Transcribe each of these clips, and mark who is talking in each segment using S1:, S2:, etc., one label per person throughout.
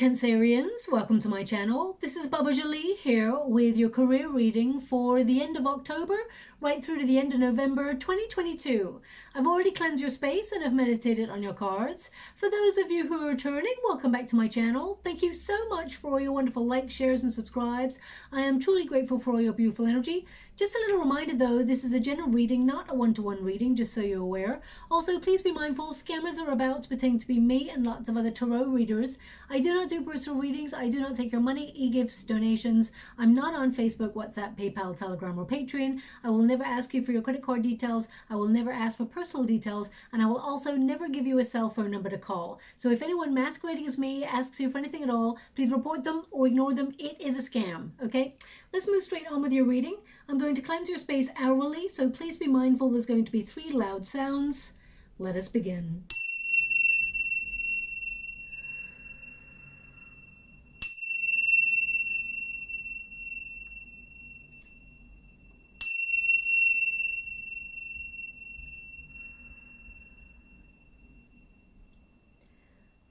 S1: Cancerians, welcome to my channel. This is Baba Jolie here with your career reading for the end of October right through to the end of November 2022. I've already cleansed your space and have meditated on your cards. For those of you who are returning, welcome back to my channel. Thank you so much for all your wonderful likes, shares and subscribes. I am truly grateful for all your beautiful energy. Just a little reminder though, this is a general reading, not a one-to-one reading, just so you're aware. Also, please be mindful, scammers are about to pretend to be me and lots of other tarot readers. I do not do personal readings. I do not take your money, e-gifts, donations. I'm not on Facebook, WhatsApp, PayPal, Telegram or Patreon. I will never ask you for your credit card details. I will never ask for personal details. And I will also never give you a cell phone number to call. So if anyone masquerading as me asks you for anything at all, please report them or ignore them. It is a scam, okay? Let's move straight on with your reading. I'm going to cleanse your space hourly, so please be mindful there's going to be 3 loud sounds. Let us begin.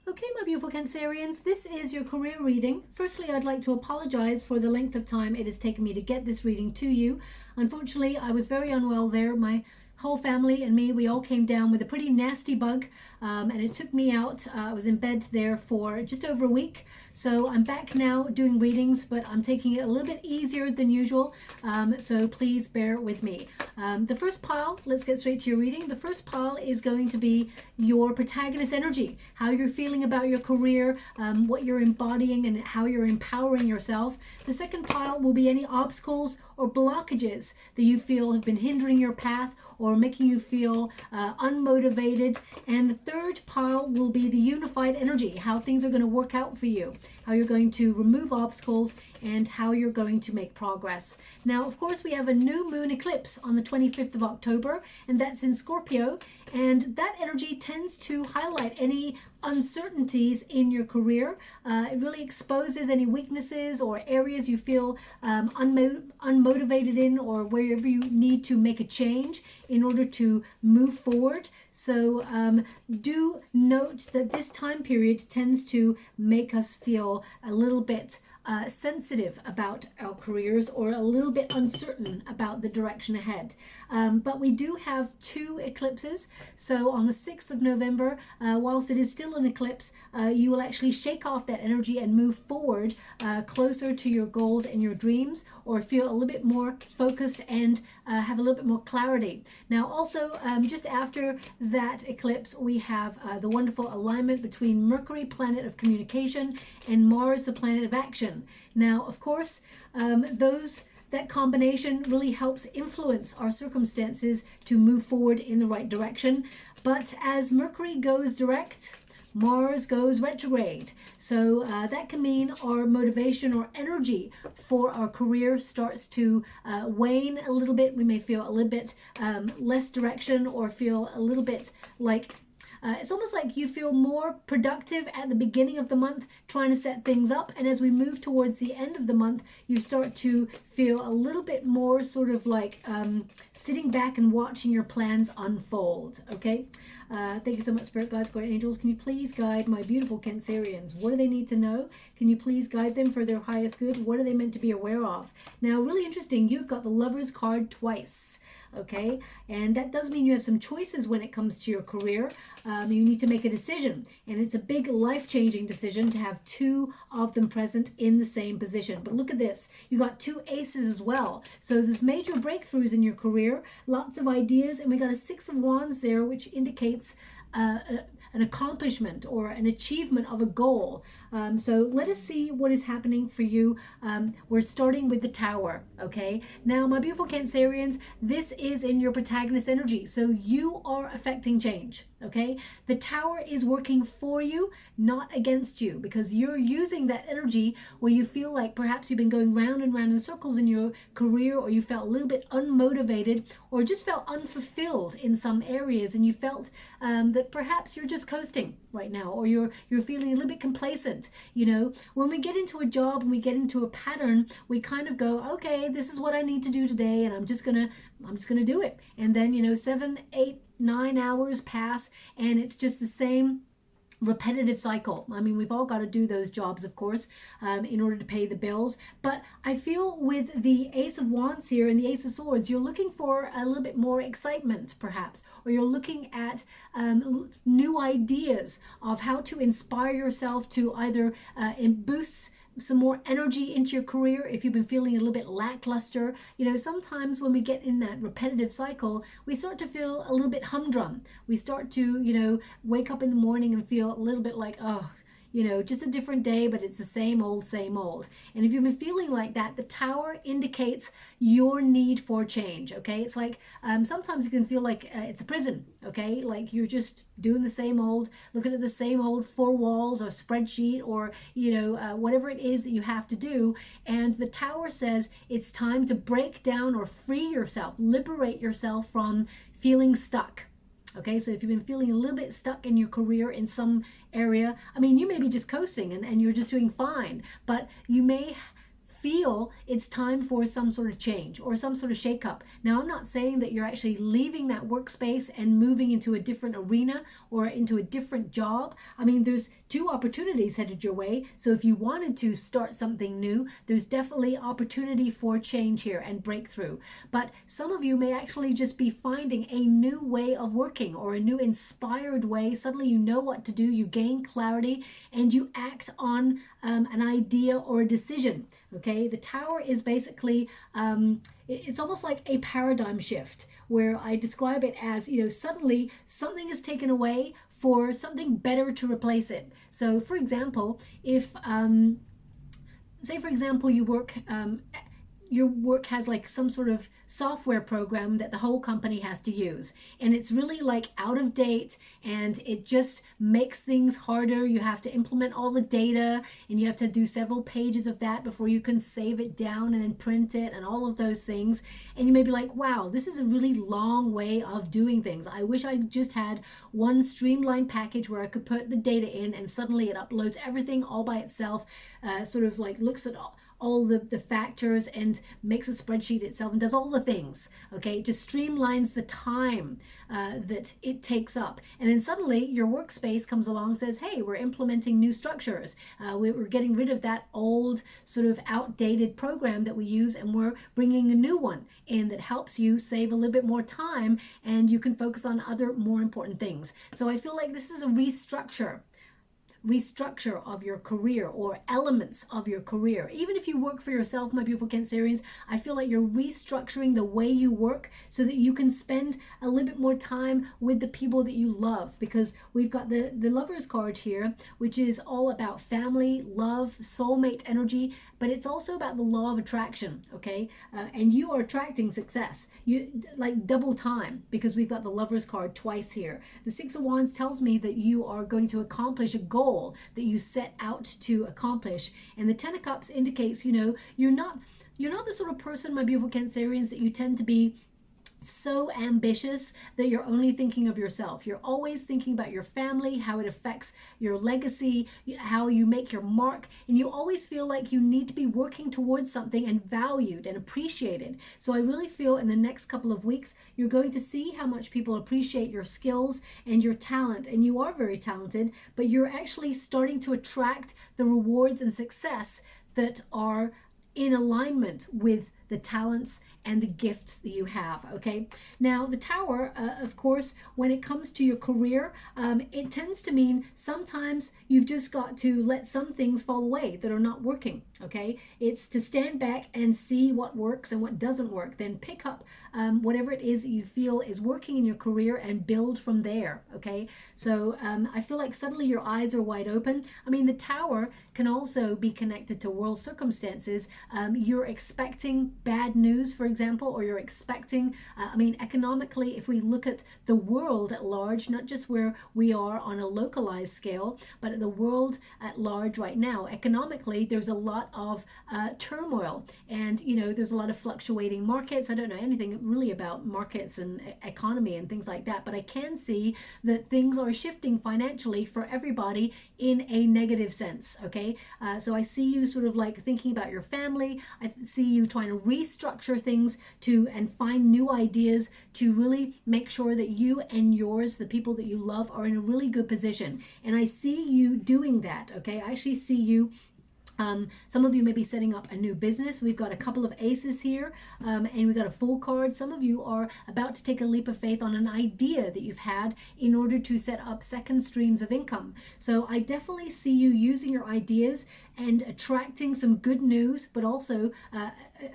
S1: Okay, my beautiful Cancerians, this is your career reading. Firstly, I'd like to apologize for the length of time it has taken me to get this reading to you. Unfortunately, I was very unwell there. My whole family and me, we all came down with a pretty nasty bug and it took me out. I was in bed there for just over a week. So I'm back now doing readings, but I'm taking it a little bit easier than usual. So please bear with me. The first pile, let's get straight to your reading. The first pile is going to be your protagonist energy, how you're feeling about your career, what you're embodying and how you're empowering yourself. The second pile will be any obstacles or blockages that you feel have been hindering your path or making you feel unmotivated. And the third pile will be the unified energy, how things are going to work out for you, how you're going to remove obstacles and how you're going to make progress. Now, of course, we have a new moon eclipse on the 25th of October, and that's in Scorpio. And that energy tends to highlight any uncertainties in your career. It really exposes any weaknesses or areas you feel unmotivated in, or wherever you need to make a change in order to move forward. So do note that this time period tends to make us feel a little bit sensitive about our careers or a little bit uncertain about the direction ahead. But we do have 2 eclipses. So on the 6th of November, whilst it is still an eclipse, you will actually shake off that energy and move forward closer to your goals and your dreams, or feel a little bit more focused and have a little bit more clarity. Now also, just after that eclipse, we have the wonderful alignment between Mercury, planet of communication, and Mars, the planet of action. Now, of course, that combination really helps influence our circumstances to move forward in the right direction. But as Mercury goes direct, Mars goes retrograde. So that can mean our motivation or energy for our career starts to wane a little bit. We may feel a little bit less direction, or feel a little bit like it's almost like you feel more productive at the beginning of the month trying to set things up, and as we move towards the end of the month, you start to feel a little bit more sort of like sitting back and watching your plans unfold. Okay, thank you so much, Spirit Guides, Guardian Angels. Can you please guide my beautiful Cancerians? What do they need to know? Can you please guide them for their highest good? What are they meant to be aware of? Now, really interesting, you've got the Lovers card twice. Okay, and that does mean you have some choices when it comes to your career. You need to make a decision, and it's a big life-changing decision to have 2 of them present in the same position. But look at this, you got 2 aces as well, so there's major breakthroughs in your career, lots of ideas, and we got a 6 of Wands there, which indicates an accomplishment or an achievement of a goal. So let us see what is happening for you. We're starting with the Tower, okay? Now, my beautiful Cancerians, this is in your protagonist energy, so you are affecting change, okay? The Tower is working for you, not against you, because you're using that energy where you feel like perhaps you've been going round and round in circles in your career, or you felt a little bit unmotivated, or just felt unfulfilled in some areas, and you felt that perhaps you're just coasting right now, or you're feeling a little bit complacent. You know, when we get into a job and we get into a pattern, we kind of go, okay, this is what I need to do today, and I'm just gonna do it. And then, you know, 7, 8, 9 hours pass, and it's just the same repetitive cycle. I mean, we've all got to do those jobs, of course, in order to pay the bills. But I feel with the Ace of Wands here and the Ace of Swords, you're looking for a little bit more excitement, perhaps, or you're looking at new ideas of how to inspire yourself to either boost some more energy into your career if you've been feeling a little bit lackluster. You know, sometimes when we get in that repetitive cycle, we start to feel a little bit humdrum. We start to, you know, wake up in the morning and feel a little bit like, oh, you know, just a different day, but it's the same old, same old. And if you've been feeling like that, the Tower indicates your need for change, okay? It's like sometimes you can feel like it's a prison, okay? Like you're just doing the same old, looking at the same old four walls or spreadsheet or, you know, whatever it is that you have to do. And the Tower says it's time to break down or free yourself, liberate yourself from feeling stuck. Okay, so if you've been feeling a little bit stuck in your career in some area, I mean, you may be just coasting and you're just doing fine, but you may feel it's time for some sort of change or some sort of shakeup. Now, I'm not saying that you're actually leaving that workspace and moving into a different arena or into a different job. I mean, there's two opportunities headed your way. So if you wanted to start something new, there's definitely opportunity for change here and breakthrough. But some of you may actually just be finding a new way of working or a new inspired way. Suddenly you know what to do, you gain clarity, and you act on an idea or a decision. Okay, the Tower is basically, it's almost like a paradigm shift where I describe it as, you know, suddenly something is taken away for something better to replace it. So for example, if, say for example, you work, your work has like some sort of software program that the whole company has to use, and it's really like out of date and it just makes things harder. You have to implement all the data and you have to do several pages of that before you can save it down and then print it and all of those things. And you may be like, wow, this is a really long way of doing things. I wish I just had one streamlined package where I could put the data in and suddenly it uploads everything all by itself, sort of like looks at all the factors and makes a spreadsheet itself and does all the things. Okay, it just streamlines the time that it takes up. And then suddenly your workspace comes along and says, hey, we're implementing new structures. We're getting rid of that old sort of outdated program that we use, and we're bringing a new one in that helps you save a little bit more time and you can focus on other more important things. So I feel like this is a restructure of your career or elements of your career. Even if you work for yourself, my beautiful Cancerians, I feel like you're restructuring the way you work so that you can spend a little bit more time with the people that you love, because we've got the Lovers card here, which is all about family, love, soulmate energy, but it's also about the law of attraction, okay? And you are attracting success. You like double time, because we've got the Lovers card twice here. The Six of Wands tells me that you are going to accomplish a goal that you set out to accomplish. And the Ten of Cups indicates, you know, you're not the sort of person, my beautiful Cancerians, that you tend to be so ambitious that you're only thinking of yourself. You're always thinking about your family, how it affects your legacy, how you make your mark, and you always feel like you need to be working towards something and valued and appreciated. So I really feel in the next couple of weeks, you're going to see how much people appreciate your skills and your talent, and you are very talented, but you're actually starting to attract the rewards and success that are in alignment with the talents and the gifts that you have. Okay, now the Tower, of course, when it comes to your career, it tends to mean sometimes you've just got to let some things fall away that are not working. Okay, it's to stand back and see what works and what doesn't work, then pick up whatever it is that you feel is working in your career and build from there. Okay, so I feel like suddenly your eyes are wide open. I mean, the Tower can also be connected to world circumstances. You're expecting bad news, for example, or you're expecting, I mean, economically, if we look at the world at large, not just where we are on a localized scale, but at the world at large right now, economically, there's a lot of turmoil, and, you know, there's a lot of fluctuating markets. I don't know anything really about markets and economy and things like that, but I can see that things are shifting financially for everybody in a negative sense. Okay, so I see you sort of like thinking about your family. I see you trying to restructure things and find new ideas to really make sure that you and yours, the people that you love, are in a really good position. And I see you doing that, okay? I actually see you. Some of you may be setting up a new business. We've got a couple of aces here, and we've got a full card. Some of you are about to take a leap of faith on an idea that you've had in order to set up second streams of income. So I definitely see you using your ideas and attracting some good news, but also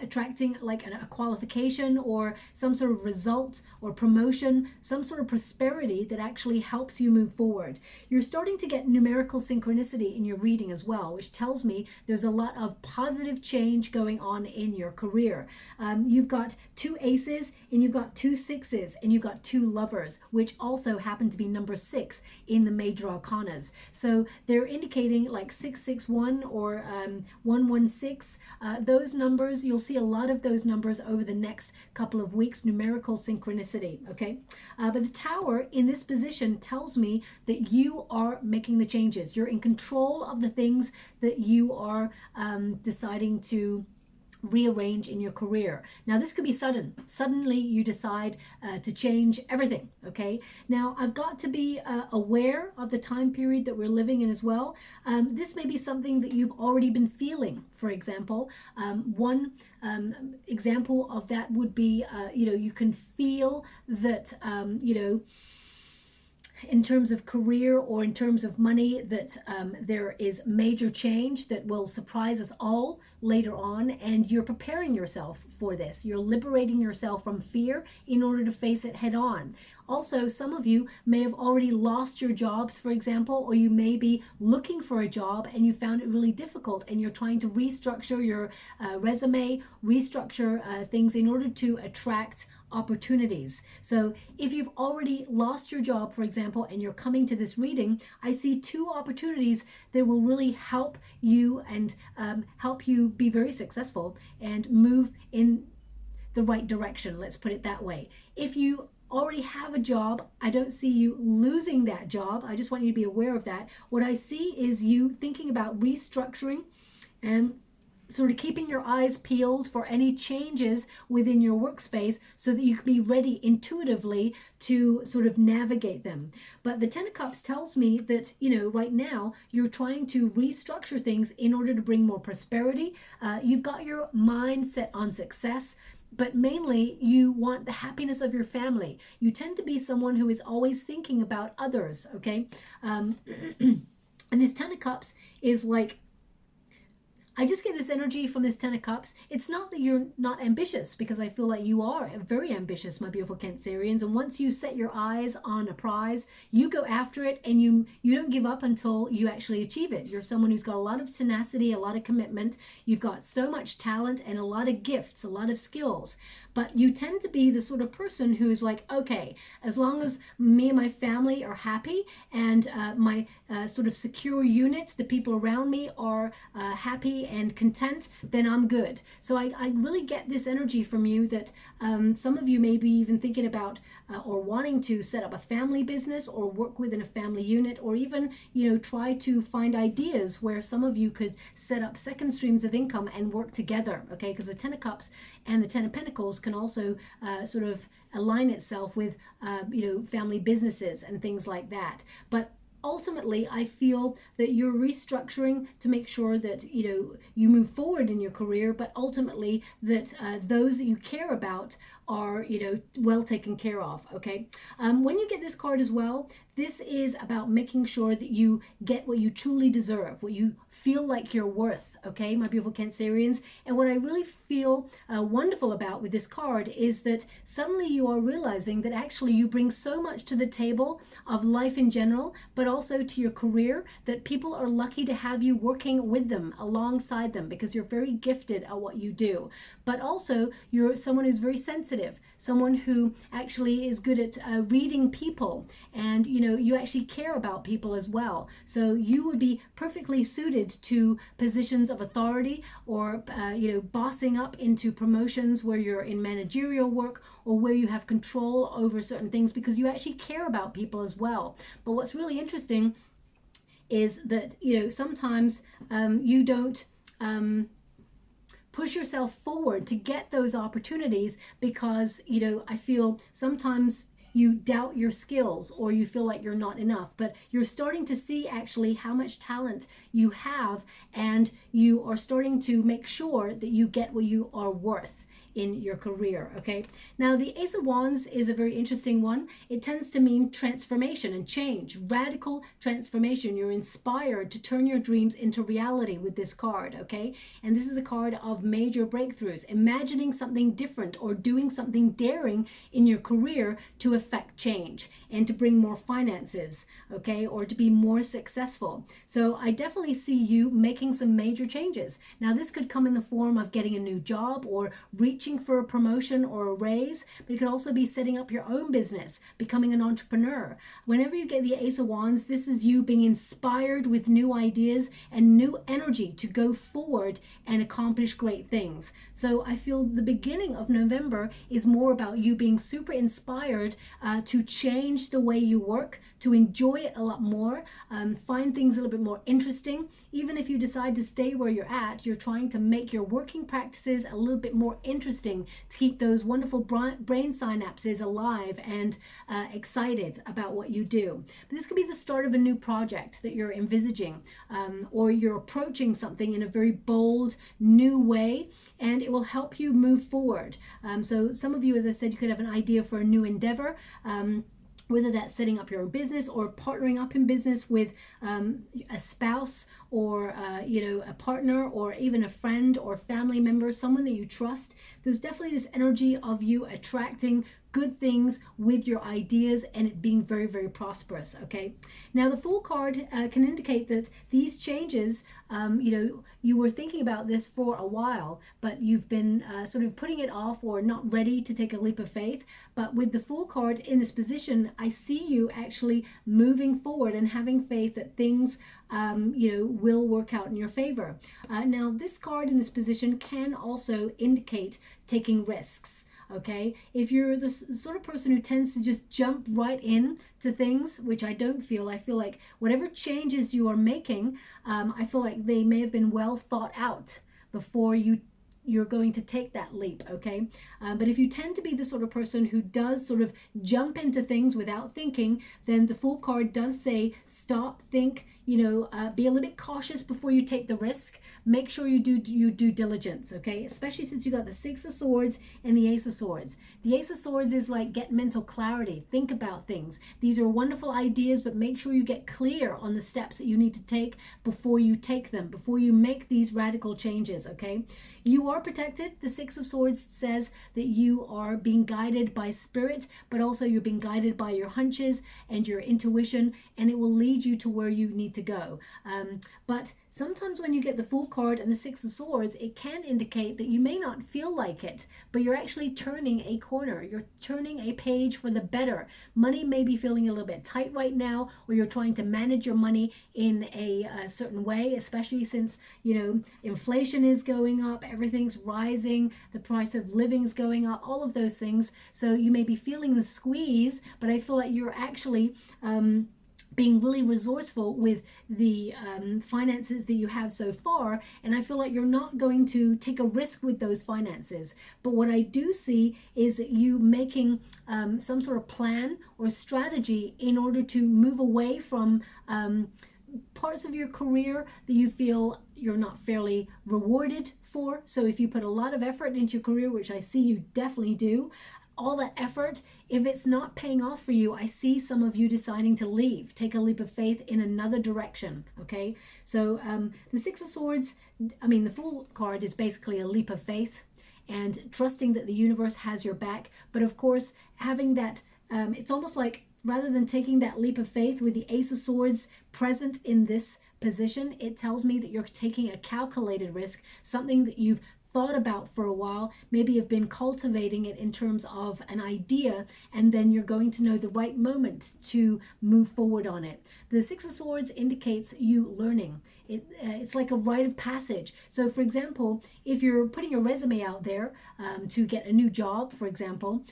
S1: attracting like a qualification or some sort of result or promotion, some sort of prosperity that actually helps you move forward. You're starting to get numerical synchronicity in your reading as well, which tells me there's a lot of positive change going on in your career. You've got 2 aces and you've got 2 sixes and you've got 2 lovers, which also happen to be number 6 in the major arcanas. So they're indicating like 661 or 116. Those numbers, you'll see a lot of those numbers over the next couple of weeks, numerical synchronicity, okay? But the Tower in this position tells me that you are making the changes. You're in control of the things that you are deciding to rearrange in your career. Now this could be sudden. Suddenly you decide to change everything, okay? Now I've got to be aware of the time period that we're living in as well. This may be something that you've already been feeling. For example, one example of that would be, you can feel that, in terms of career or in terms of money, that there is major change that will surprise us all later on, and you're preparing yourself for this. You're liberating yourself from fear in order to face it head on. Also, some of you may have already lost your jobs, for example, or you may be looking for a job and you found it really difficult and you're trying to restructure your resume, restructure things in order to attract opportunities. So if you've already lost your job, for example, and you're coming to this reading, I see 2 opportunities that will really help you and help you be very successful and move in the right direction. Let's put it that way. If you already have a job, I don't see you losing that job. I just want you to be aware of that. What I see is you thinking about restructuring and sort of keeping your eyes peeled for any changes within your workspace so that you can be ready intuitively to sort of navigate them. But the Ten of Cups tells me that, right now you're trying to restructure things in order to bring more prosperity. You've got your mind set on success, but mainly you want the happiness of your family. You tend to be someone who is always thinking about others, okay? And this Ten of Cups is like, I just get this energy from this Ten of Cups. It's not that you're not ambitious, because I feel like you are very ambitious, my beautiful Cancerians. And once you set your eyes on a prize, you go after it, and you don't give up until you actually achieve it. You're someone who's got a lot of tenacity, a lot of commitment. You've got so much talent and a lot of gifts, a lot of skills. But you tend to be the sort of person who's like, okay, as long as me and my family are happy and my sort of secure unit, the people around me are happy and content, then I'm good. So I really get this energy from you that some of you may be even thinking about or wanting to set up a family business or work within a family unit, or even, try to find ideas where some of you could set up second streams of income and work together, okay? Because the Ten of Cups and the Ten of Pentacles can also sort of align itself with, family businesses and things like that. But ultimately, I feel that you're restructuring to make sure that, you move forward in your career, but ultimately that those that you care about are, well taken care of, okay? When you get this card as well, this is about making sure that you get what you truly deserve, what you feel like you're worth, okay, my beautiful Cancerians? And what I really feel wonderful about with this card is that suddenly you are realizing that actually you bring so much to the table of life in general, but also to your career, that people are lucky to have you working with them, alongside them, because you're very gifted at what you do. But also you're someone who's very sensitive, someone who actually is good at reading people, and you actually care about people as well. So you would be perfectly suited to positions of authority, or bossing up into promotions where you're in managerial work, or where you have control over certain things, because you actually care about people as well. But what's really interesting is that sometimes you don't push yourself forward to get those opportunities, because, you know, I feel sometimes you doubt your skills or you feel like you're not enough, but you're starting to see actually how much talent you have, and you are starting to make sure that you get what you are worth in your career. Okay, now the Ace of Wands is a very interesting one. It tends to mean transformation and change, radical transformation. You're inspired to turn your dreams into reality with this card. Okay, and this is a card of major breakthroughs, imagining something different or doing something daring in your career to affect change and to bring more finances, okay, or to be more successful. So I definitely see you making some major changes. Now this could come in the form of getting a new job or reaching for a promotion or a raise, but it could also be setting up your own business, becoming an entrepreneur. Whenever you get the Ace of Wands, this is you being inspired with new ideas and new energy to go forward and accomplish great things. So I feel the beginning of November is more about you being super inspired to change the way you work, to enjoy it a lot more, find things a little bit more interesting. Even if you decide to stay where you're at, you're trying to make your working practices a little bit more interesting to keep those wonderful brain synapses alive and excited about what you do. But this could be the start of a new project that you're envisaging, or you're approaching something in a very bold, new way, and it will help you move forward. So some of you, as I said, you could have an idea for a new endeavor, whether that's setting up your own business or partnering up in business with a spouse or you know, a partner or even a friend or family member, someone that you trust. There's definitely this energy of you attracting good things with your ideas and it being very, very prosperous. Okay, now the Fool card can indicate that these changes, you know, you were thinking about this for a while, but you've been sort of putting it off or not ready to take a leap of faith. But with the Fool card in this position, I see you actually moving forward and having faith that things you know, will work out in your favor. Now this card in this position can also indicate taking risks. Okay, if you're the sort of person who tends to just jump right in to things, which I don't feel, I feel like whatever changes you are making, I feel like they may have been well thought out before you're going to take that leap. Okay, but if you tend to be the sort of person who does sort of jump into things without thinking, then the Fool card does say stop, think, you know, be a little bit cautious before you take the risk. Make sure you do due diligence, okay? Especially since you got the Six of Swords and the Ace of Swords. The Ace of Swords is like get mental clarity, think about things. These are wonderful ideas, but make sure you get clear on the steps that you need to take before you take them, before you make these radical changes, okay? You are protected. The Six of Swords says that you are being guided by spirit, but also you're being guided by your hunches and your intuition, and it will lead you to where you need to go. But sometimes when you get the Fool card and the Six of Swords, it can indicate that you may not feel like it, but you're actually turning a corner. You're turning a page for the better. Money may be feeling a little bit tight right now, or you're trying to manage your money in a certain way, especially since, you know, inflation is going up, everything's rising, the price of living's going up, all of those things. So you may be feeling the squeeze, but I feel like you're actually being really resourceful with the finances that you have so far, and I feel like you're not going to take a risk with those finances. But what I do see is you making some sort of plan or strategy in order to move away from parts of your career that you feel you're not fairly rewarded for. So if you put a lot of effort into your career, which I see you definitely do, all that effort, if it's not paying off for you, I see some of you deciding to leave, take a leap of faith in another direction. Okay, so the Six of Swords, I mean, the Fool card is basically a leap of faith and trusting that the universe has your back. But of course, having that, it's almost like rather than taking that leap of faith with the Ace of Swords present in this position, it tells me that you're taking a calculated risk, something that you've thought about for a while, maybe you've been cultivating it in terms of an idea, and then you're going to know the right moment to move forward on it. The Six of Swords indicates you learning. It's like a rite of passage. So for example, if you're putting a resume out there to get a new job, for example,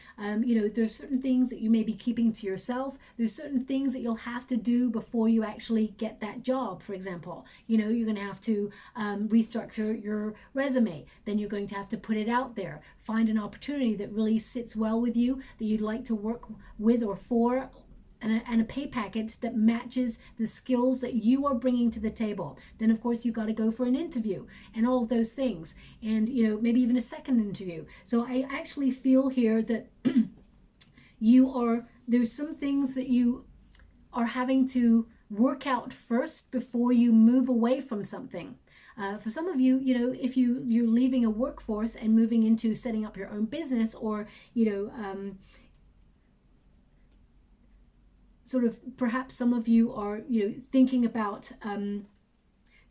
S1: you know, there's certain things that you may be keeping to yourself. There's certain things that you'll have to do before you actually get that job, for example. You know, you're going to have to restructure your resume. Then then you're going to have to put it out there. Find an opportunity that really sits well with you, that you'd like to work with or for, and a pay package that matches the skills that you are bringing to the table. Then of course you got to go for an interview and all of those things, and maybe even a second interview. So I actually feel here that there's some things that you are having to work out first before you move away from something. For some of you, if you're leaving a workforce and moving into setting up your own business, or sort of perhaps some of you are thinking about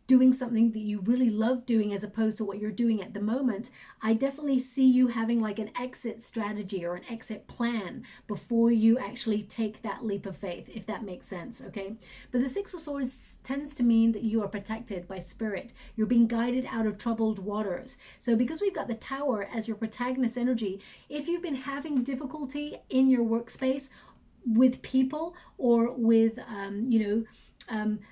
S1: doing something that you really love doing as opposed to what you're doing at the moment, I definitely see you having like an exit strategy or an exit plan before you actually take that leap of faith, if that makes sense, okay? But the Six of Swords tends to mean that you are protected by spirit. You're being guided out of troubled waters. So because we've got the Tower as your protagonist energy, if you've been having difficulty in your workspace with people, or with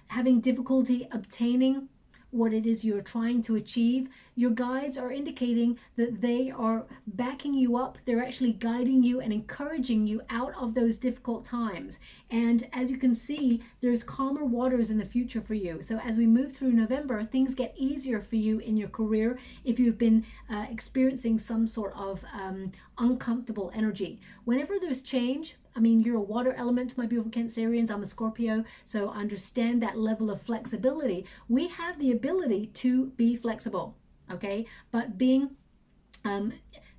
S1: having difficulty obtaining what it is you're trying to achieve, your guides are indicating that they are backing you up. They're actually guiding you and encouraging you out of those difficult times. And as you can see, there's calmer waters in the future for you. So as we move through November, things get easier for you in your career if you've been experiencing some sort of uncomfortable energy. Whenever there's change, you're a water element, my beautiful Cancerians. I'm a Scorpio, so understand that level of flexibility. We have the ability to be flexible, okay? But being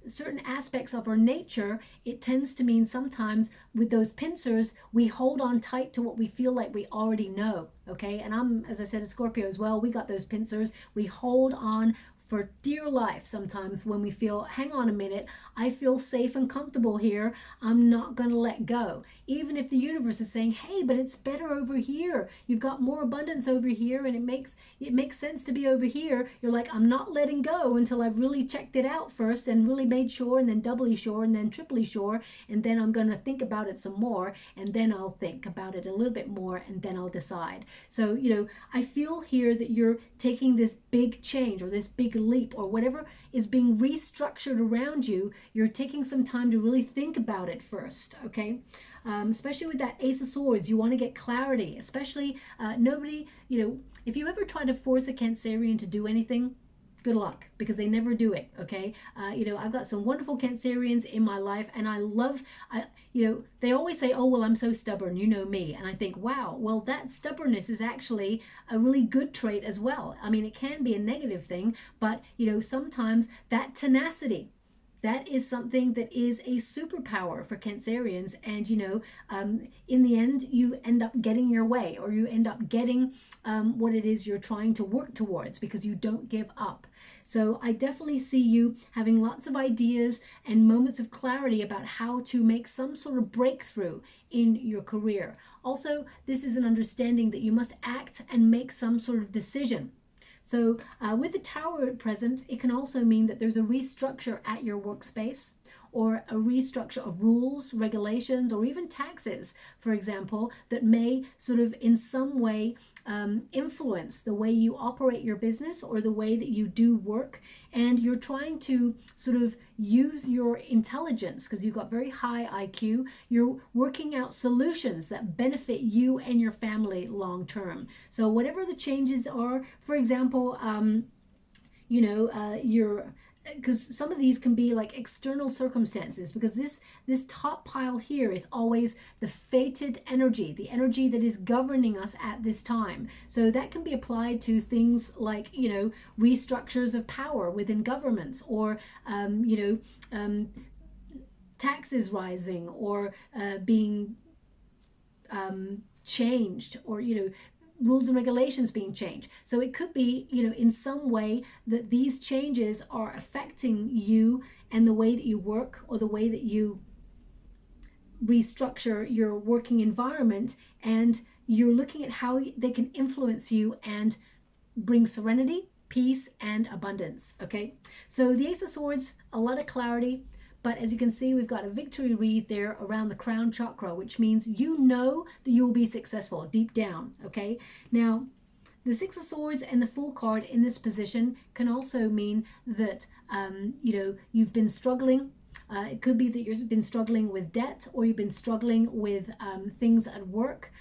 S1: certain aspects of our nature, it tends to mean sometimes with those pincers, we hold on tight to what we feel like we already know, okay? And I'm, as I said, a Scorpio as well. We got those pincers. We hold on for dear life sometimes when we feel, hang on a minute, I feel safe and comfortable here. I'm not going to let go. Even if the universe is saying, hey, but it's better over here. You've got more abundance over here, and it makes sense to be over here. You're like, I'm not letting go until I've really checked it out first and really made sure, and then doubly sure, and then triply sure, and then I'm going to think about it some more, and then I'll think about it a little bit more, and then I'll decide. So, I feel here that you're taking this big change, or this big leap, or whatever is being restructured around you. You're taking some time to really think about it first, okay? Especially with that Ace of Swords, you want to get clarity, especially nobody, if you ever try to force a Cancerian to do anything, good luck, because they never do it, okay? I've got some wonderful Cancerians in my life, and I love, they always say, oh, well, I'm so stubborn, you know me. And I think, wow, well, that stubbornness is actually a really good trait as well. it can be a negative thing, but, sometimes that tenacity, that is something that is a superpower for Cancerians. And, in the end, you end up getting your way, or you end up getting what it is you're trying to work towards, because you don't give up. So I definitely see you having lots of ideas and moments of clarity about how to make some sort of breakthrough in your career. Also, this is an understanding that you must act and make some sort of decision. So with the Tower at present, it can also mean that there's a restructure at your workspace, or a restructure of rules, regulations, or even taxes, for example, that may sort of in some way influence the way you operate your business or the way that you do work. And you're trying to sort of use your intelligence, because you've got very high IQ. You're working out solutions that benefit you and your family long term. So whatever the changes are, for example, because some of these can be like external circumstances, because this top pile here is always the fated energy, the energy that is governing us at this time. So that can be applied to things like, restructures of power within governments, or, taxes rising, or being changed, or, rules and regulations being changed. So it could be, in some way that these changes are affecting you and the way that you work, or the way that you restructure your working environment, and you're looking at how they can influence you and bring serenity, peace, and abundance, okay? So the Ace of Swords, a lot of clarity. But as you can see, we've got a victory wreath there around the crown chakra, which means that you will be successful deep down, okay? Now, the Six of Swords and the Fool card in this position can also mean that, you know, you've been struggling. It could be that you've been struggling with debt, or you've been struggling with things at work,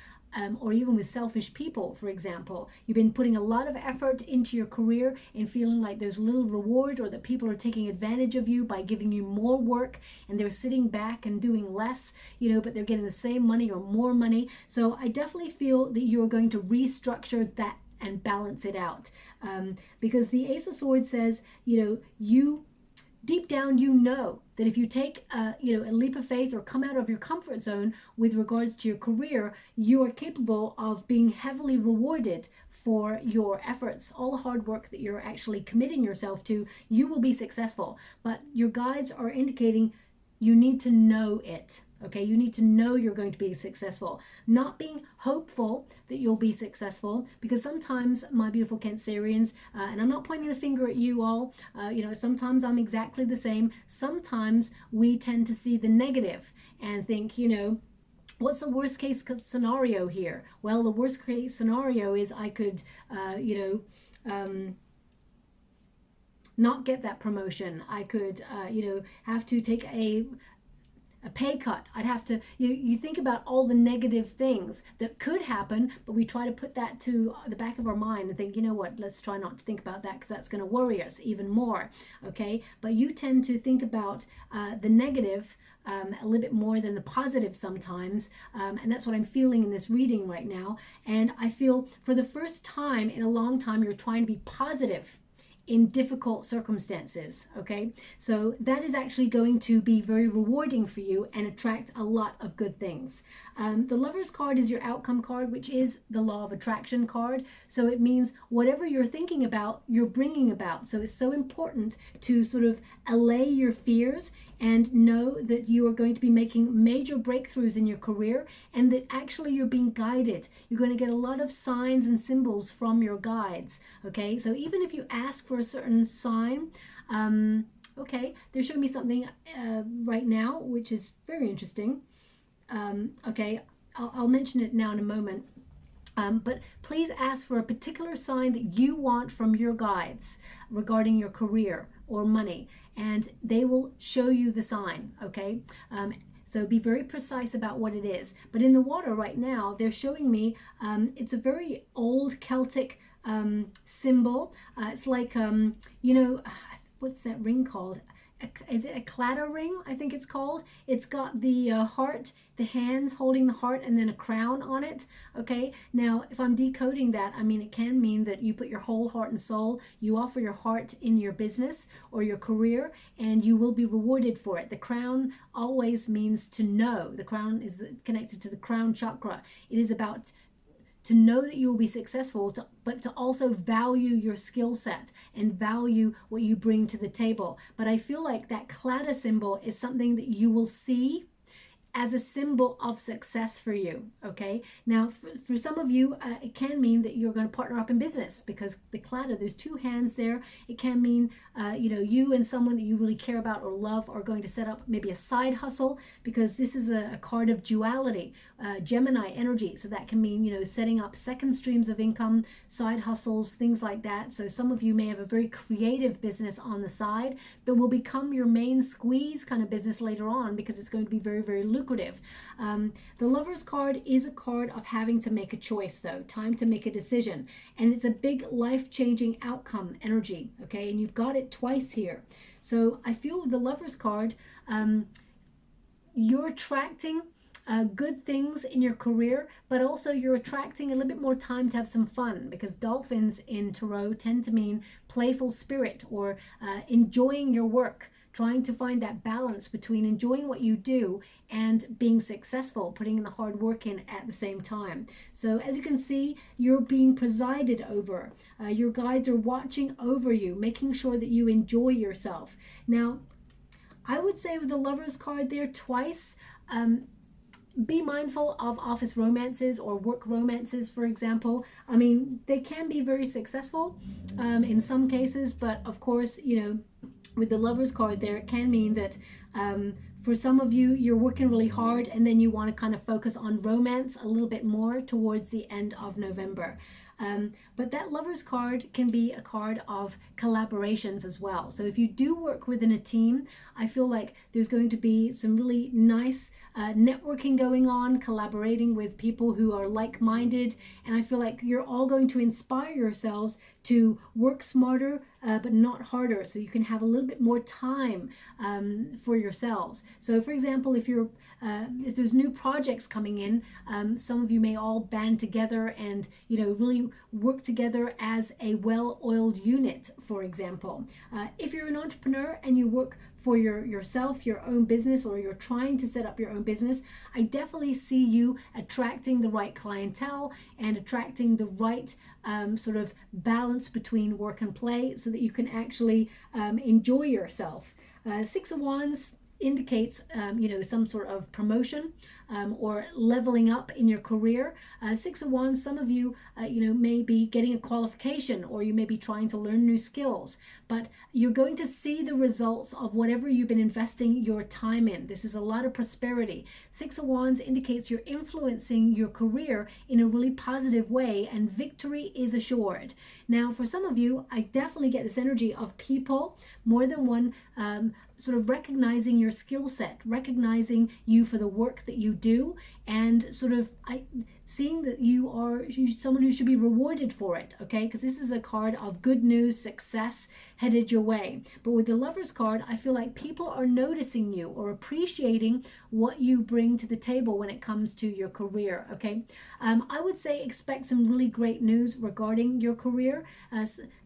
S1: or even with selfish people, for example. You've been putting a lot of effort into your career and feeling like there's little reward, or that people are taking advantage of you by giving you more work and they're sitting back and doing less, you know, but they're getting the same money or more money. So I definitely feel that you're going to restructure that and balance it out, because the Ace of Swords says, you know, you deep down, you know that if you take you know, a leap of faith or come out of your comfort zone with regards to your career, you are capable of being heavily rewarded for your efforts. All the hard work that you're actually committing yourself to, you will be successful. But your guides are indicating you need to know it. Okay, you need to know you're going to be successful, not being hopeful that you'll be successful, because sometimes, my beautiful Cancerians, and I'm not pointing the finger at you all, you know, sometimes I'm exactly the same. Sometimes we tend to see the negative and think, you know, what's the worst case scenario here? Well, the worst case scenario is I could, you know, not get that promotion. I could, you know, have to take a pay cut. I'd have to, you think about all the negative things that could happen, but we try to put that to the back of our mind and think, you know what, let's try not to think about that, because that's going to worry us even more. Okay, but you tend to think about the negative a little bit more than the positive sometimes, and that's what I'm feeling in this reading right now. And I feel for the first time in a long time, you're trying to be positive in difficult circumstances. Okay, so that is actually going to be very rewarding for you and attract a lot of good things. The Lover's card is your outcome card, which is the law of attraction card. So it means whatever you're thinking about, you're bringing about. So it's so important to sort of allay your fears and know that you are going to be making major breakthroughs in your career, and that actually you're being guided. You're going to get a lot of signs and symbols from your guides. Okay, so even if you ask for a certain sign, okay, they're showing me something right now, which is very interesting. Okay, I'll mention it now in a moment. But please ask for a particular sign that you want from your guides regarding your career or money, and they will show you the sign. Okay, so be very precise about what it is. But in the water right now, they're showing me it's a very old Celtic symbol. It's like, you know, what's that ring called? Is it a clatter ring? I think it's called. It's got the heart, the hands holding the heart, and then a crown on it. Okay, now if I'm decoding that, I mean, it can mean that you put your whole heart and soul, you offer your heart in your business or your career, and you will be rewarded for it. The crown always means to know. The crown is connected to the crown chakra. It is about to know that you will be successful, but to also value your skill set and value what you bring to the table. But I feel like that clatter symbol is something that you will see as a symbol of success for you. Okay, now for some of you, it can mean that you're going to partner up in business, because the clatter, there's two hands there. It can mean you know, you and someone that you really care about or love are going to set up maybe a side hustle, because this is a card of duality, Gemini energy. So that can mean, you know, setting up second streams of income, side hustles, things like that. So some of you may have a very creative business on the side that will become your main squeeze kind of business later on, because it's going to be very, very lucrative. The Lover's card is a card of having to make a choice, though, time to make a decision, and it's a big life-changing outcome energy. Okay, and you've got it twice here. So I feel with the Lover's card, you're attracting good things in your career, but also you're attracting a little bit more time to have some fun, because dolphins in tarot tend to mean playful spirit, or enjoying your work, trying to find that balance between enjoying what you do and being successful, putting in the hard work in at the same time. So as you can see, you're being presided over. Your guides are watching over you, making sure that you enjoy yourself. Now, I would say with the Lover's card there twice, be mindful of office romances or work romances, for example. I mean, they can be very successful in some cases, but of course, you know, with the Lover's card there, it can mean that for some of you, you're working really hard and then you want to kind of focus on romance a little bit more towards the end of November. But that Lovers card can be a card of collaborations as well. So if you do work within a team, I feel like there's going to be some really nice networking going on, collaborating with people who are like-minded, and I feel like you're all going to inspire yourselves to work smarter but not harder, so you can have a little bit more time for yourselves. So for example, if there's new projects coming in, some of you may all band together and really work together as a well-oiled unit, for example. If you're an entrepreneur and you work for yourself, your own business, or you're trying to set up your own business, I definitely see you attracting the right clientele and attracting the right sort of balance between work and play so that you can actually enjoy yourself. Six of Wands indicates some sort of promotion or leveling up in your career. Six of Wands, some of you may be getting a qualification, or you may be trying to learn new skills, but you're going to see the results of whatever you've been investing your time in. This is a lot of prosperity. Six of Wands indicates you're influencing your career in a really positive way, and victory is assured. Now, for some of you, I definitely get this energy of people, more than one, sort of recognizing your skill set, recognizing you for the work that you do, and sort of seeing that you're someone who should be rewarded for it, okay? Because this is a card of good news, success headed your way. But with the Lovers card, I feel like people are noticing you or appreciating what you bring to the table when it comes to your career, okay? I would say expect some really great news regarding your career,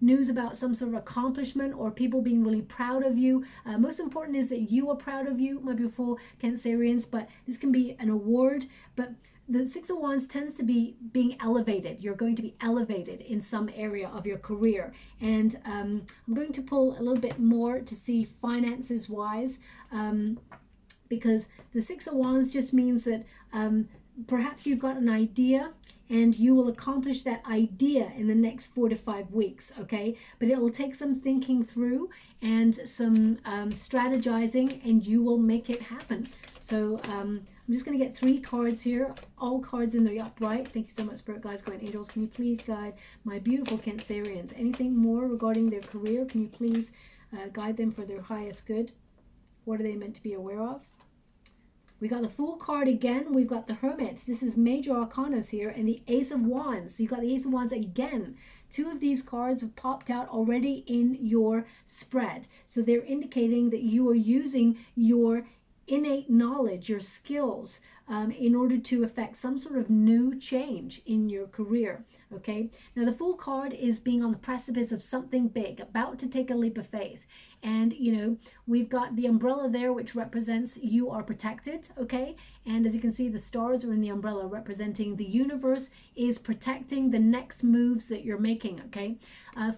S1: news about some sort of accomplishment or people being really proud of you. Most important is that you are proud of you, my beautiful Cancerians, but this can be an award. But the Six of Wands tends to be being elevated. You're going to be elevated in some area of your career. And I'm going to pull a little bit more to see finances wise, because the Six of Wands just means that perhaps you've got an idea and you will accomplish that idea in the next 4 to 5 weeks, okay? But it will take some thinking through and some strategizing, and you will make it happen. So I'm just going to get 3 cards here, all cards in the upright. Thank you so much, Spirit Guides, Guardian Angels. Can you please guide my beautiful Cancerians? Anything more regarding their career? Can you please guide them for their highest good? What are they meant to be aware of? We got the Fool card again. We've got the Hermit. This is major arcanas here, and the Ace of Wands. So you got the Ace of Wands again. 2 of these cards have popped out already in your spread. So they're indicating that you are using your innate knowledge, your skills, in order to affect some sort of new change in your career. Okay, now the Fool card is being on the precipice of something big, about to take a leap of faith. And we've got the umbrella there, which represents you are protected, okay? And as you can see, the stars are in the umbrella, representing the universe is protecting the next moves that you're making, okay?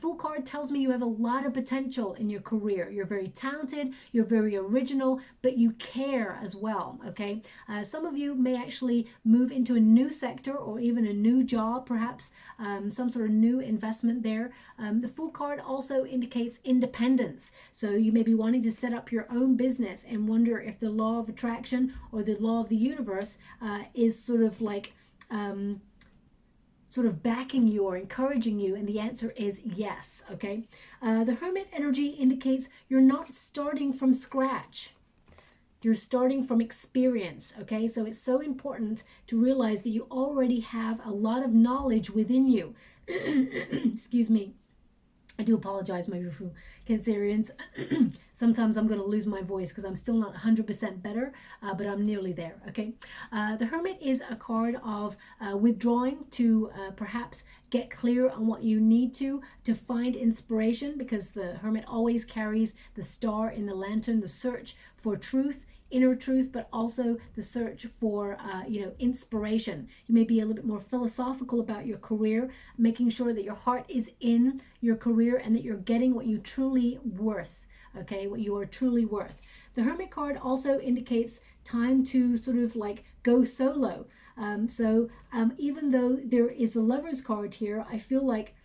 S1: Fool card tells me you have a lot of potential in your career. You're very talented, you're very original, but you care as well, okay? Some of you may actually move into a new sector or even a new job, perhaps some sort of new investment there. The Fool card also indicates independence. So you may be wanting to set up your own business and wonder if the law of attraction or the law of the universe is sort of like sort of backing you or encouraging you, and the answer is yes, okay? The Hermit energy indicates you're not starting from scratch. You're starting from experience, okay? So it's so important to realize that you already have a lot of knowledge within you. Excuse me. I do apologize, my beautiful Cancerians. Sometimes I'm going to lose my voice because I'm still not 100% better, but I'm nearly there, okay? The Hermit is a card of withdrawing to perhaps get clear on what you need to find inspiration, because the Hermit always carries the star in the lantern, the search for truth, inner truth, but also the search for inspiration. You may be a little bit more philosophical about your career, making sure that your heart is in your career and that you're getting what you truly worth, okay, what you are truly worth. The Hermit card also indicates time to sort of like go solo. So even though there is the Lovers card here, I feel like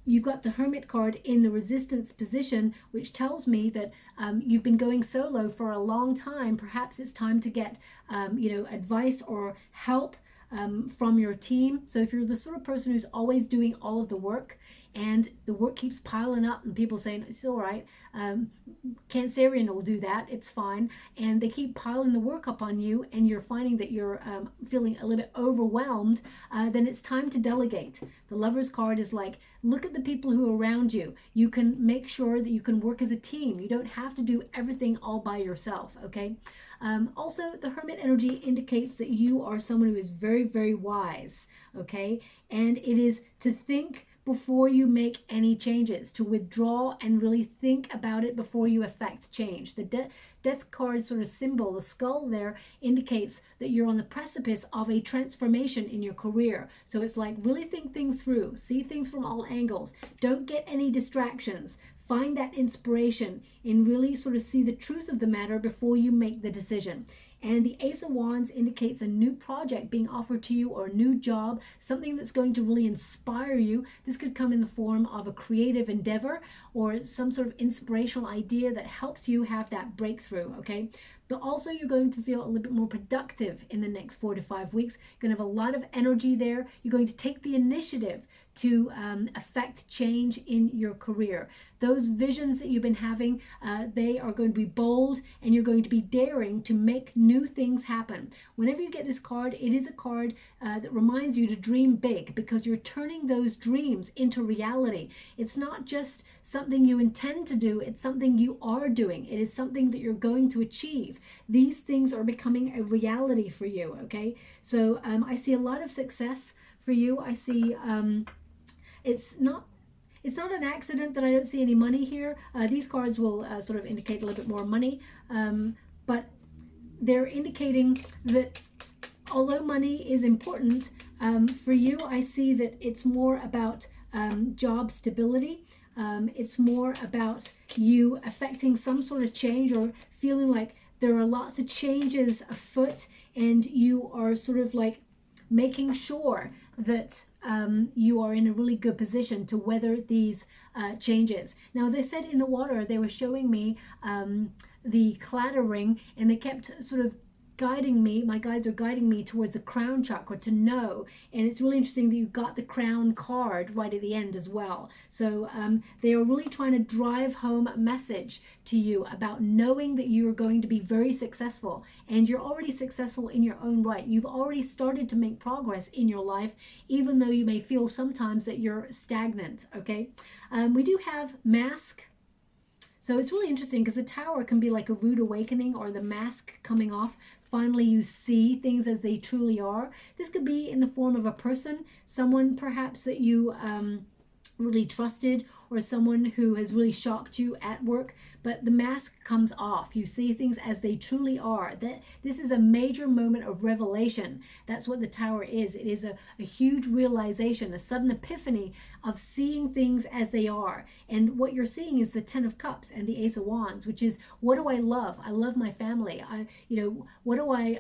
S1: you've got the Hermit card in the resistance position, which tells me that you've been going solo for a long time. Perhaps it's time to get advice or help from your team. So if you're the sort of person who's always doing all of the work and the work keeps piling up and people saying it's all right, Cancerian will do that, it's fine, and they keep piling the work up on you and you're finding that you're feeling a little bit overwhelmed, then it's time to delegate. The Lover's card is like, look at the people who are around you. You can make sure that you can work as a team. You don't have to do everything all by yourself, okay? Also, the Hermit energy indicates that you are someone who is very, very wise, okay? And it is to think before you make any changes, to withdraw and really think about it before you affect change. The death card sort of symbol, the skull there, indicates that you're on the precipice of a transformation in your career. So it's like, really think things through, see things from all angles, don't get any distractions. Find that inspiration and really sort of see the truth of the matter before you make the decision. And the Ace of Wands indicates a new project being offered to you, or a new job, something that's going to really inspire you. This could come in the form of a creative endeavor or some sort of inspirational idea that helps you have that breakthrough, okay? But also you're going to feel a little bit more productive in the next 4 to 5 weeks. You're going to have a lot of energy there. You're going to take the initiative to affect change in your career. Those visions that you've been having, they are going to be bold, and you're going to be daring to make new things happen. Whenever you get this card, it is a card that reminds you to dream big, because you're turning those dreams into reality. It's not just something you intend to do, it's something you are doing. It is something that you're going to achieve. These things are becoming a reality for you, okay? So I see a lot of success for you. I see it's not an accident that I don't see any money here. These cards will sort of indicate a little bit more money, but they're indicating that although money is important, for you, I see that it's more about job stability. It's more about you affecting some sort of change, or feeling like there are lots of changes afoot, and you are sort of like making sure that you are in a really good position to weather these changes. Now, as I said, in the water, they were showing me the clattering, and they kept sort of guiding me. My guides are guiding me towards the crown chakra, to know. And it's really interesting that you got the crown card right at the end as well. So they are really trying to drive home a message to you about knowing that you are going to be very successful, and you're already successful in your own right. You've already started to make progress in your life, even though you may feel sometimes that you're stagnant, okay? We do have mask. So it's really interesting, because the Tower can be like a rude awakening, or the mask coming off. Finally, you see things as they truly are. This could be in the form of a person, someone perhaps that you really trusted, or someone who has really shocked you at work, but the mask comes off. You see things as they truly are. That this is a major moment of revelation. That's what the Tower is. It is a huge realization, a sudden epiphany of seeing things as they are. And what you're seeing is the Ten of Cups and the Ace of Wands, which is, what do I love? I love my family. What do I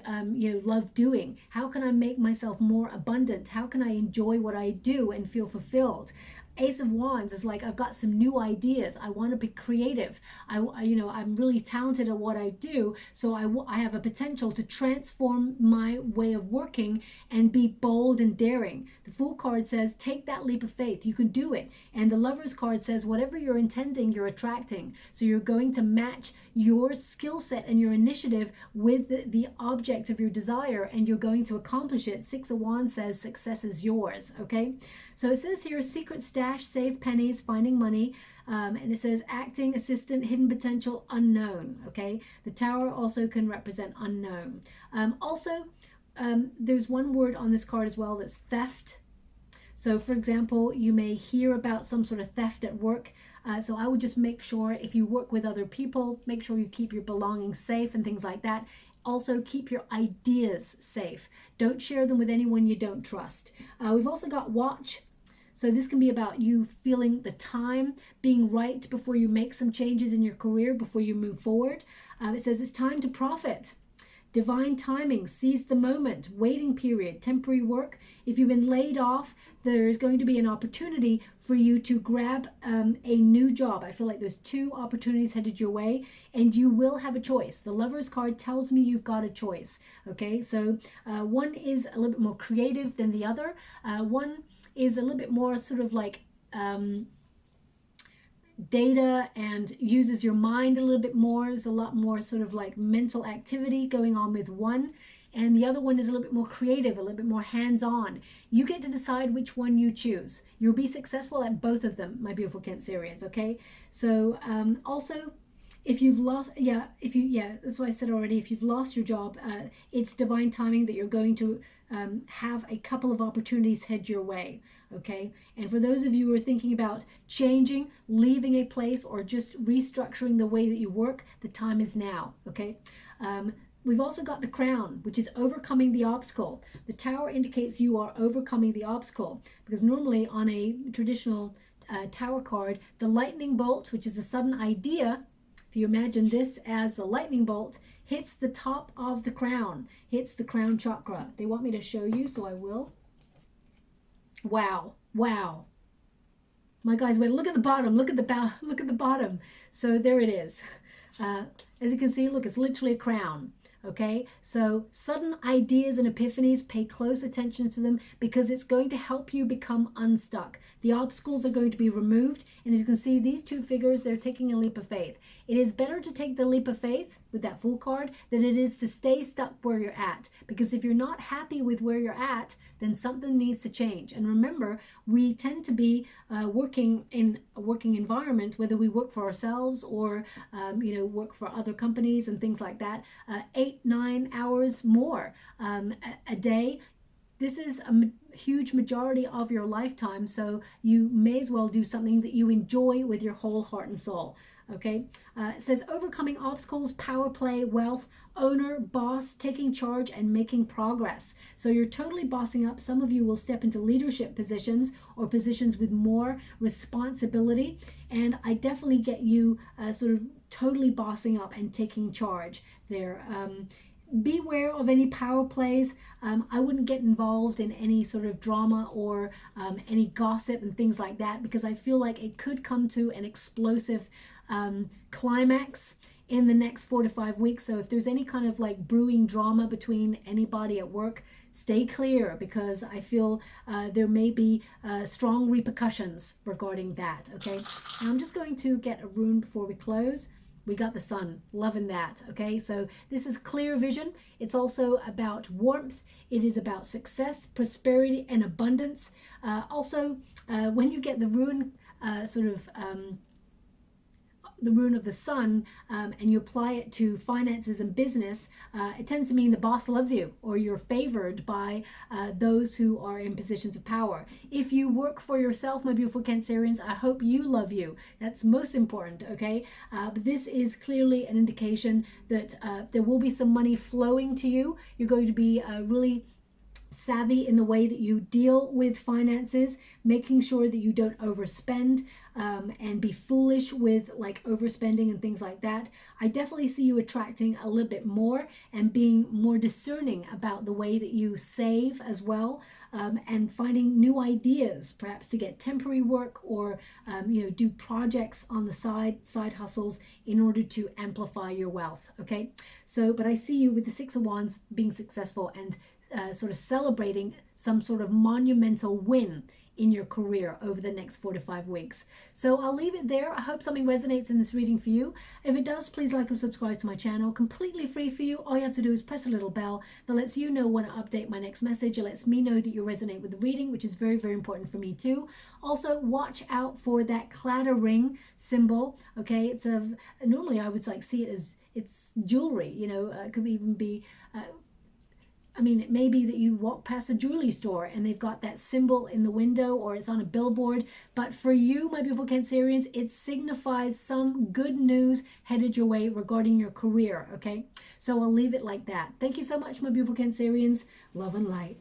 S1: love doing? How can I make myself more abundant? How can I enjoy what I do and feel fulfilled? Ace of Wands is like, I've got some new ideas. I want to be creative. I'm really talented at what I do, so I have a potential to transform my way of working and be bold and daring. The Fool card says, take that leap of faith. You can do it. And the Lover's card says, whatever you're intending, you're attracting. So you're going to match your skill set and your initiative with the object of your desire, and you're going to accomplish it. Six of Wands says success is yours, okay? So it says here, secret stash, save pennies, finding money, and it says acting, assistant, hidden potential, unknown, okay? The Tower also can represent unknown. There's one word on this card as well, that's theft. So for example, you may hear about some sort of theft at work. So I would just make sure, if you work with other people, make sure you keep your belongings safe and things like that. Also, keep your ideas safe. Don't share them with anyone you don't trust. We've also got watch. So this can be about you feeling the time being right before you make some changes in your career, before you move forward. It says it's time to profit. Divine timing, seize the moment, waiting period, temporary work. If you've been laid off, there is going to be an opportunity for for you to grab a new job. I feel like there's 2 opportunities headed your way, and you will have a choice. The Lovers card tells me you've got a choice. Okay, so one is a little bit more creative than the other. One is a little bit more sort of like data and uses your mind a little bit more. There's a lot more sort of like mental activity going on with one, and the other one is a little bit more creative, a little bit more hands-on. You get to decide which one you choose. You'll be successful at both of them, my beautiful Cancerians. Okay, so also, if you've lost, that's what I said already. If you've lost your job, it's divine timing that you're going to have a couple of opportunities head your way. Okay, and for those of you who are thinking about changing, leaving a place, or just restructuring the way that you work, the time is now. Okay, we've also got the Crown, which is overcoming the obstacle. The Tower indicates you are overcoming the obstacle, because normally on a traditional Tower card, the lightning bolt, which is a sudden idea, if you imagine this as a lightning bolt, hits the top of the crown, hits the crown chakra. They want me to show you, so I will. Wow, wow. My guys, wait, look at the bottom, look at the bottom. So there it is. As you can see, look, it's literally a crown. Okay, so sudden ideas and epiphanies, pay close attention to them, because it's going to help you become unstuck. The obstacles are going to be removed, and as you can see, these 2 figures, they're taking a leap of faith. It is better to take the leap of faith with that Fool card than it is to stay stuck where you're at, because if you're not happy with where you're at, then something needs to change. And remember, we tend to be working in a working environment, whether we work for ourselves or work for other companies and things like that, 8-9 hours more a day. This is a huge majority of your lifetime, so you may as well do something that you enjoy with your whole heart and soul. Okay, it says overcoming obstacles, power play, wealth, owner, boss, taking charge, and making progress. So you're totally bossing up. Some of you will step into leadership positions or positions with more responsibility, and I definitely get you sort of totally bossing up and taking charge there. Beware of any power plays. I wouldn't get involved in any sort of drama or any gossip and things like that, because I feel like it could come to an explosive climax in the next 4 to 5 weeks. So if there's any kind of like brewing drama between anybody at work, stay clear, because I feel there may be strong repercussions regarding that. Okay, now I'm just going to get a rune before we close. We got the Sun, loving that. Okay, so this is clear vision. It's also about warmth. It is about success, prosperity, and abundance. Also, when you get the rune the rune of the Sun, and you apply it to finances and business, it tends to mean the boss loves you, or you're favored by those who are in positions of power. If you work for yourself, my beautiful Cancerians, I hope you love you. That's most important. Okay, but this is clearly an indication that there will be some money flowing to you. You're going to be really savvy in the way that you deal with finances, making sure that you don't overspend and be foolish with like overspending and things like that. I definitely see you attracting a little bit more and being more discerning about the way that you save as well, and finding new ideas, perhaps to get temporary work or do projects on the side hustles in order to amplify your wealth. Okay, so but I see you with the 6 of Wands being successful and sort of celebrating some sort of monumental win in your career over the next 4 to 5 weeks. So I'll leave it there. I hope something resonates in this reading for you. If it does, please like or subscribe to my channel. Completely free for you. All you have to do is press a little bell that lets you know when I update my next message. It lets me know that you resonate with the reading, which is very, very important for me too. Also, watch out for that clattering symbol. Okay, it's normally I would like see it as it's jewelry. It could even be it may be that you walk past a jewelry store and they've got that symbol in the window, or it's on a billboard. But for you, my beautiful Cancerians, it signifies some good news headed your way regarding your career. Okay, so I'll leave it like that. Thank you so much, my beautiful Cancerians. Love and light.